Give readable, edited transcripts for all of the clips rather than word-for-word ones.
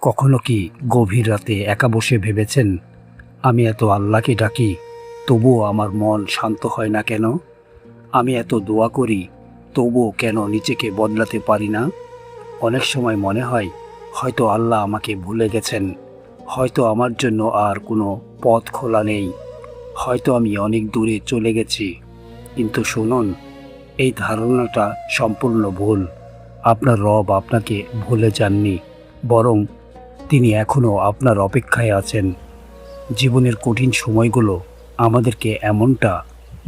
কখনো কি গভীর রাতে একা বসে ভেবেছেন, আমি এত আল্লাহকে ডাকি, তবুও আমার মন শান্ত হয় না কেন? আমি এত দোয়া করি, তবুও কেন নিজেকে বদলাতে পারি না? অনেক সময় মনে হয় হয়তো আল্লাহ আমাকে ভুলে গেছেন, হয়তো আমার জন্য আর কোনো পথ খোলা নেই, হয়তো আমি অনেক দূরে চলে গেছি। কিন্তু শুনুন, এই ধারণাটা সম্পূর্ণ ভুল। আপনার রব আপনাকে ভুলে যাননি, বরং তিনি এখনও আপনার অপেক্ষায় আছেন। জীবনের কঠিন সময়গুলো আমাদেরকে এমনটা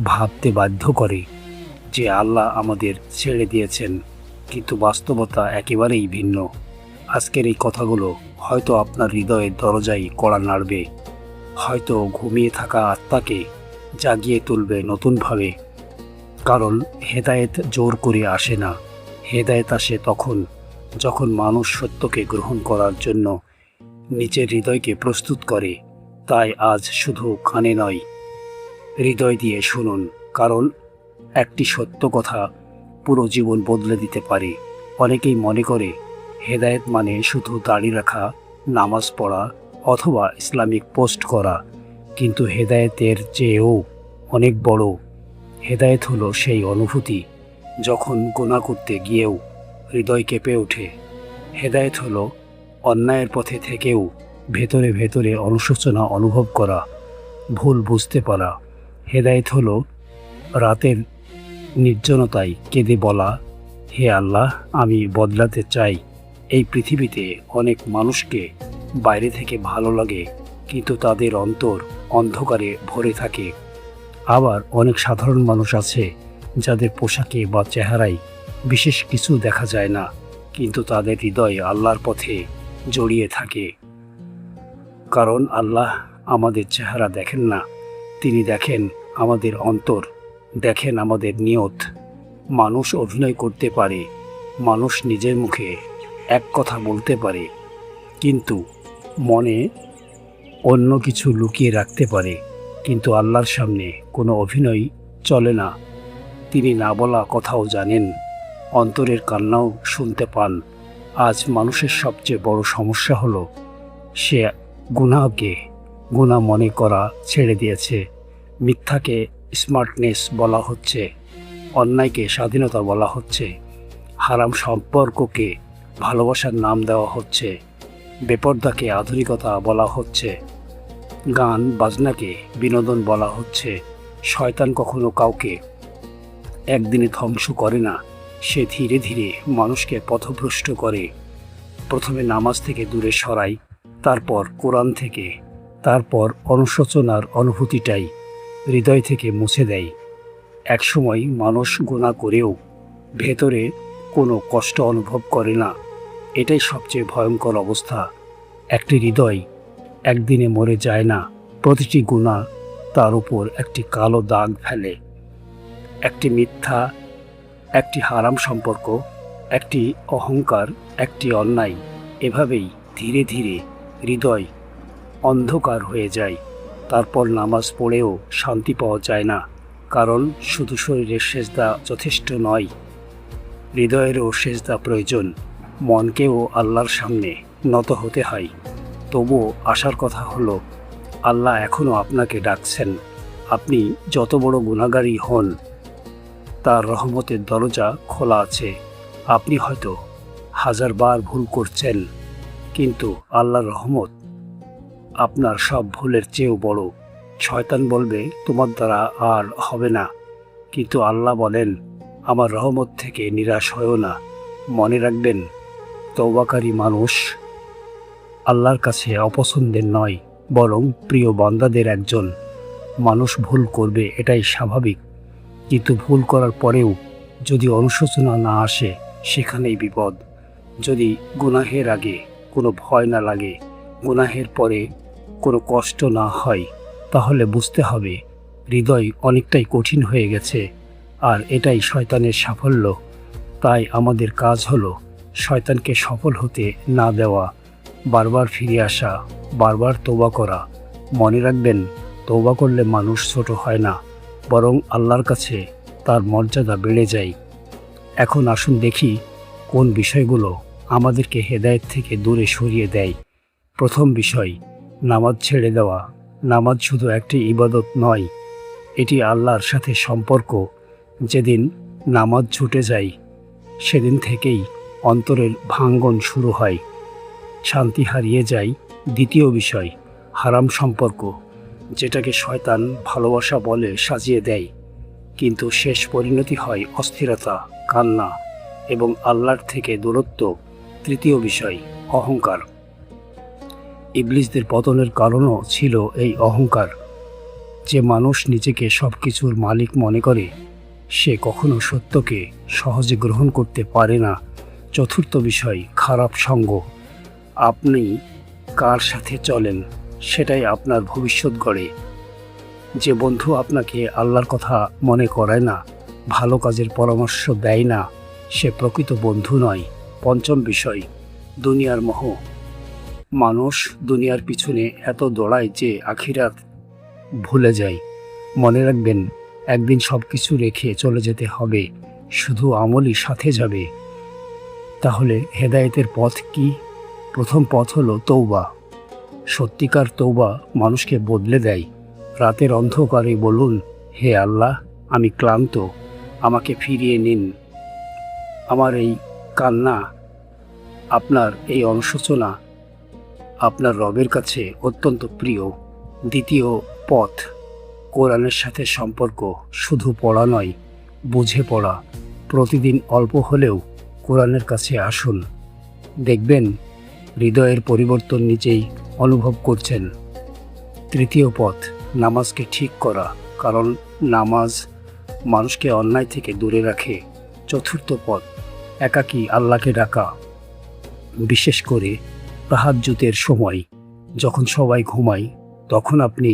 ভাবতে বাধ্য করে যে আল্লাহ আমাদের ছেড়ে দিয়েছেন, কিন্তু বাস্তবতা একেবারেই ভিন্ন। আজকের এই কথাগুলো হয়তো আপনার হৃদয়ের দরজায় কড়া নাড়বে, হয়তো ঘুমিয়ে থাকা আত্মাকে জাগিয়ে তুলবে নতুনভাবে। কারণ হেদায়েত জোর করে আসে না, হেদায়েত আসে তখন যখন মানুষ সত্যকে গ্রহণ করার জন্য নিজের হৃদয়কে প্রস্তুত করে। তাই আজ শুধু কানে নয়, হৃদয় দিয়ে শুনুন, কারণ একটি সত্য কথা পুরো জীবন বদলে দিতে পারে। অনেকেই মনে করে হেদায়েত মানে শুধু দাড়ি রাখা, নামাজ পড়া অথবা ইসলামিক পোস্ট করা, কিন্তু হেদায়েতের চেয়েও অনেক বড়। হেদায়েত হলো সেই অনুভূতি যখন গুনাহ করতে গিয়েও হৃদয় কেঁপে ওঠে। হেদায়েত হলো অন্যায়ের পথে থেকেও ভেতরে ভেতরে অনুশোচনা অনুভব করা, ভুল বুঝতে পারা। হেদায়েত হলো রাতের নির্জনতায় কেঁদে বলা, হে আল্লাহ, আমি বদলাতে চাই। এই পৃথিবীতে অনেক মানুষকে বাইরে থেকে ভালো লাগে, কিন্তু তাদের অন্তর অন্ধকারে ভরে থাকে। আবার অনেক সাধারণ মানুষ আছে যাদের পোশাকে বা চেহারায় বিশেষ কিছু দেখা যায় না, কিন্তু তাদের হৃদয় আল্লাহর পথে জড়িয়ে থাকে। কারণ আল্লাহ আমাদের চেহারা দেখেন না, তিনি দেখেন আমাদের অন্তর, দেখেন আমাদের নিয়ত। মানুষ অভিনয় করতে পারে, মানুষ নিজের মুখে এক কথা বলতে পারে, কিন্তু মনে অন্য কিছু লুকিয়ে রাখতে পারে। কিন্তু আল্লাহর সামনে কোনো অভিনয় চলে না। তিনি না বলা কথাও জানেন, অন্তরের কান্নাও শুনতে পান। আজ মানুষের সবচেয়ে বড় সমস্যা হলো সে গুনাহকে গুনাহ মনে করা ছেড়ে দিয়েছে। মিথ্যাকে স্মার্টনেস বলা হচ্ছে, অন্যায়কে স্বাধীনতা বলা হচ্ছে, হারাম সম্পর্ককে ভালোবাসার নাম দেওয়া হচ্ছে, বেপরদাকে আধুনিকতা বলা হচ্ছে, গান বাজনাকে বিনোদন বলা হচ্ছে। শয়তান কখনো কাউকে একদিনে ধ্বংস করে না, সে ধীরে ধীরে মানুষকে পথভ্রষ্ট করে। প্রথমে নামাজ থেকে দূরে সরায়, তারপর কোরআন থেকে, তারপর অনুশোচনার অনুভূতিটাই হৃদয় থেকে মুছে দেয়। একসময় মানুষ গুনাহ করেও ভেতরে কোনো কষ্ট অনুভব করে না। এটাই সবচেয়ে ভয়ঙ্কর অবস্থা। একটি হৃদয় একদিনে মরে যায় না, প্রতিটি গুনাহ তার উপর একটি কালো দাগ ফেলে। একটি মিথ্যা, একটি হারাম সম্পর্ক, একটি অহংকার, একটি অন্যায়, এভাবেই ধীরে ধীরে হৃদয় অন্ধকার হয়ে যায়। তারপর নামাজ পড়েও শান্তি পাওয়া যায় না, কারণ শুধু শরীরের সেজদা যথেষ্ট নয়, হৃদয়েরও সেজদা প্রয়োজন। মনকেও আল্লাহর সামনে নত হতে হয়। তবুও আসার কথা হলো, আল্লাহ এখনও আপনাকে ডাকছেন। আপনি যত বড় গুনাহগারই হন, তার রহমতের দরজা খোলা আছে। আপনি হয়তো হাজারবার ভুল করছেন, কিন্তু আল্লাহর রহমত আপনার সব ভুলের চেয়েও বড়। শয়তান বলবে তোমার দ্বারা আর হবে না, কিন্তু আল্লাহ বলেন, আমার রহমত থেকে নিরাশ হয়েও না। মনে রাখবেন, তওবাকারী মানুষ আল্লাহর কাছে অপছন্দের নয়, বরং প্রিয় বান্দাদের একজন। মানুষ ভুল করবে, এটাই স্বাভাবিক, কিন্তু ভুল করার পরেও যদি অনুশোচনা না আসে, সেখানেই বিপদ। যদি গুনাহের আগে কোনো ভয় না লাগে, গুনাহের পরে কোনো কষ্ট না হয়, তাহলে বুঝতে হবে হৃদয় অনেকটাই কঠিন হয়ে গেছে। আর এটাই শয়তানের সাফল্য। তাই আমাদের কাজ হলো শয়তানকে সফল হতে না দেওয়া, বারবার ফিরে আসা, বারবার তওবা করা। মনে রাখবেন, তওবা করলে মানুষ ছোট হয় না, বরং আল্লাহর কাছে তার মর্যাদা বেড়ে যায়। এখন আসুন দেখি কোন বিষয়গুলো আমাদেরকে হেদায়েত থেকে দূরে সরিয়ে দেয়। প্রথম বিষয়, নামাজ ছেড়ে দেওয়া। নামাজ শুধু একটি ইবাদত নয়, এটি আল্লাহর সাথে সম্পর্ক। যেদিন নামাজ ছুটে যায় সেদিন থেকেই অন্তরের ভাঙ্গন শুরু হয়, শান্তি হারিয়ে যায়। দ্বিতীয় বিষয়, হারাম সম্পর্ক, যেটাকে শয়তান ভালোবাসা বলে সাজিয়ে দেয়, কিন্তু শেষ পরিণতি হয় অস্থিরতা, কান্না এবং আল্লাহর থেকে দূরত্ব। তৃতীয় বিষয়, অহংকার। ইবলিসদের পতনের কারণও ছিল এই অহংকার। যে মানুষ নিজেকে সব কিছুর মালিক মনে করে সে কখনো সত্যকে সহজে গ্রহণ করতে পারে না। চতুর্থ বিষয়, খারাপ সঙ্গ। আপনি কার সাথে চলেন সেটাই আপনার ভবিষ্যৎ গড়ে। যে বন্ধু আপনাকে আল্লাহর কথা মনে করায় না, ভালো কাজের পরামর্শ দেয় না, সে প্রকৃত বন্ধু নয়। পঞ্চম বিষয়, দুনিয়ার মোহ। মানুষ দুনিয়ার পিছনে এত দৌড়ায় যে আখিরাত ভুলে যায়। মনে রাখবেন, একদিন সব কিছু রেখে চলে যেতে হবে, শুধু আমলই সাথে যাবে। তাহলে হেদায়েতের পথ কি? প্রথম পথ হলো তৌবা। সত্যিকার তৌবা মানুষকে বদলে দেয়। রাতের অন্ধকারে বলুন, হে আল্লাহ, আমি ক্লান্ত, আমাকে ফিরিয়ে নিন। আমার এই কান্না, আপনার এই অনুশোচনা আপনার রবের কাছে অত্যন্ত প্রিয়। দ্বিতীয় পথ, কোরআনের সাথে সম্পর্ক। শুধু পড়া নয়, বুঝে পড়া। প্রতিদিন অল্প হলেও কোরআনের কাছে আসুন, দেখবেন হৃদয়ের পরিবর্তন নিজেই অনুভব করছেন। তৃতীয় পথ, নামাজকে ঠিক করা, কারণ নামাজ মানুষকে অন্যায় থেকে দূরে রাখে। চতুর্থ পথ, একাকী আল্লাহকে ডাকা, বিশেষ করে তাহাজ্জুদের সময়, যখন সবাই ঘুমায় তখন আপনি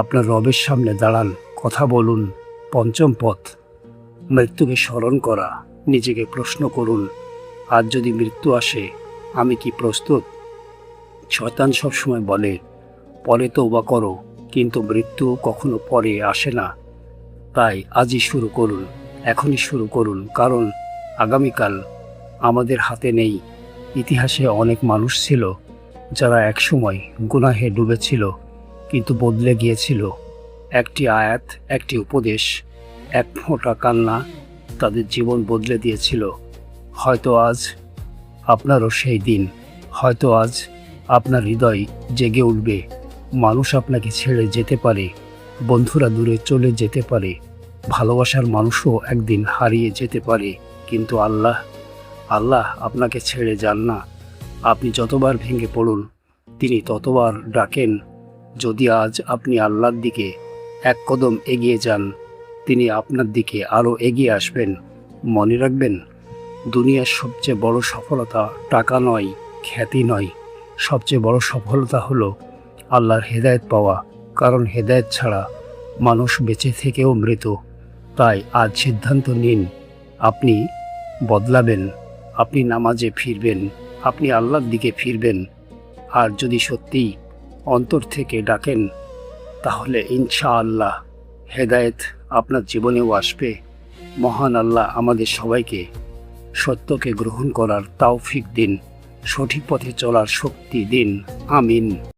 আপনার রবের সামনে দাঁড়ান, কথা বলুন। পঞ্চম পথ, মৃত্যুকে স্মরণ করা। নিজেকে প্রশ্ন করুন, আজ যদি মৃত্যু আসে আমি কি প্রস্তুত? শয়তান সবসময় বলে পরে তওবা করো, কিন্তু মৃত্যু কখনো পরে আসে না। তাই আজই শুরু করুন, এখনই শুরু করুন, কারণ আগামীকাল আমাদের হাতে নেই। ইতিহাসে অনেক মানুষ ছিল যারা একসময় গুনাহে ডুবেছিল কিন্তু বদলে গিয়েছিল। একটি আয়াত, একটি উপদেশ, এক ফোঁটা কান্না তাদের জীবন বদলে দিয়েছিল। হয়তো আজ আপনারও সেই দিন, হয়তো আজ আপনার হৃদয় জেগে উঠবে। মানুষ আপনাকে ছেড়ে যেতে পারে, বন্ধুরা দূরে চলে যেতে পারে, ভালোবাসার মানুষও একদিন হারিয়ে যেতে পারে, কিন্তু আল্লাহ আপনাকে ছেড়ে যান না। আপনি যতবার ভেঙে পড়ুন তিনি ততবার ডাকেন। যদি আজ আপনি আল্লাহর দিকে এক কদম এগিয়ে যান, তিনি আপনার দিকে আরও এগিয়ে আসবেন। মনে রাখবেন, দুনিয়ার সবচেয়ে বড় সফলতা টাকা নয়, খ্যাতি নয়, সবচেয়ে বড় সফলতা হলো আল্লাহর হেদায়েত পাওয়া, কারণ হেদায়েত ছাড়া মানুষ বেঁচে থেকেও মৃত। তাই আজ সিদ্ধান্ত নিন, আপনি বদলাবেন, আপনি নামাজে ফিরবেন, আপনি আল্লাহর দিকে ফিরবেন। আর যদি সত্যিই অন্তর থেকে ডাকেন তাহলে ইনশাআল্লাহ হেদায়েত আপনার জীবনেও আসবে। মহান আল্লাহ আমাদের সবাইকে সত্যকে গ্রহণ করার তৌফিক দিন, সঠিক পথে চলার শক্তি দিন। আমিন।